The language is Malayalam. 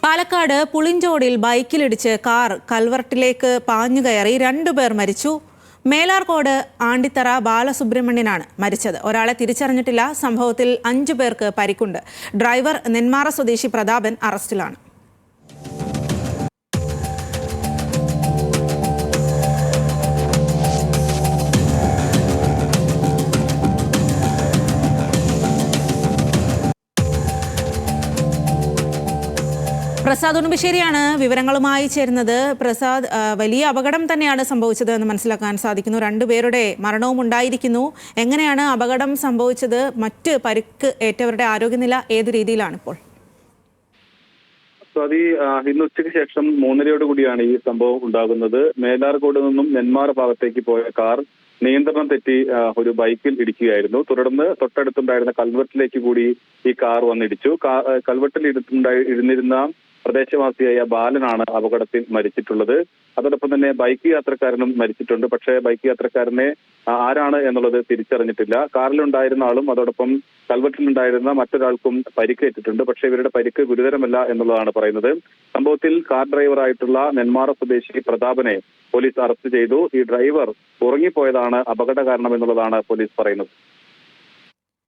പാലക്കാട് പുളിഞ്ചോടിൽ ബൈക്കിലിടിച്ച് കാർ കൽവർട്ടിലേക്ക് പാഞ്ഞുകയറി 2 പേർ മരിച്ചു. മേലാർകോട് ആണ്ടിത്തറ ബാലസുബ്രഹ്മണ്യനാണ് മരിച്ചത്. ഒരാളെ തിരിച്ചറിഞ്ഞിട്ടില്ല. സംഭവത്തിൽ 5 പേർക്ക് പരിക്കുണ്ട്. ഡ്രൈവർ നെന്മാറ സ്വദേശി പ്രതാപൻ അറസ്റ്റിലാണ്. പ്രസാദ് ഉടുമ്പശ്ശേരിയാണ് വിവരങ്ങളുമായി ചേരുന്നത്. പ്രസാദ്, വലിയ അപകടം തന്നെയാണ് സംഭവിച്ചത് എന്ന് മനസ്സിലാക്കാൻ സാധിക്കുന്നു. 2 പേരുടെ മരണവും ഉണ്ടായിരിക്കുന്നു. എങ്ങനെയാണ് അപകടം സംഭവിച്ചത്? മറ്റ് പരിക്ക് ഏറ്റവരുടെ ആരോഗ്യനില ഏതു രീതിയിലാണ് ഇപ്പോൾ? ഇന്ന് ഉച്ചയ്ക്ക് ശേഷം 3:30 ഈ സംഭവം ഉണ്ടാകുന്നത്. മേലാർകോട് നിന്നും നെന്മാറ ഭാഗത്തേക്ക് പോയ കാർ നിയന്ത്രണം തെറ്റി ഒരു ബൈക്കിൽ ഇടിക്കുകയായിരുന്നു. തുടർന്ന് തൊട്ടടുത്തുണ്ടായിരുന്ന കൽവെട്ടിലേക്ക് കൂടി ഈ കാർ വന്നിടിച്ചു. കൽവെട്ടിൽ ഇരുന്നിരുന്ന പ്രദേശവാസിയായ ബാലനാണ് അപകടത്തിൽ മരിച്ചിട്ടുള്ളത്. അതോടൊപ്പം തന്നെ ബൈക്ക് യാത്രക്കാരനും മരിച്ചിട്ടുണ്ട്. പക്ഷേ ബൈക്ക് യാത്രക്കാരനെ ആരാണ് എന്നുള്ളത് തിരിച്ചറിഞ്ഞിട്ടില്ല. കാറിലുണ്ടായിരുന്ന ആളും അതോടൊപ്പം കൽവെട്ടിലുണ്ടായിരുന്ന മറ്റൊരാൾക്കും പരിക്കേറ്റിട്ടുണ്ട്. പക്ഷേ ഇവരുടെ പരിക്ക് ഗുരുതരമല്ല എന്നുള്ളതാണ് പറയുന്നത്. സംഭവത്തിൽ കാർ ഡ്രൈവറായിട്ടുള്ള നെന്മാറ സ്വദേശി പ്രതാപനെ പോലീസ് അറസ്റ്റ് ചെയ്തു. ഈ ഡ്രൈവർ ഉറങ്ങിപ്പോയതാണ് അപകട കാരണം എന്നുള്ളതാണ് പോലീസ് പറയുന്നത്.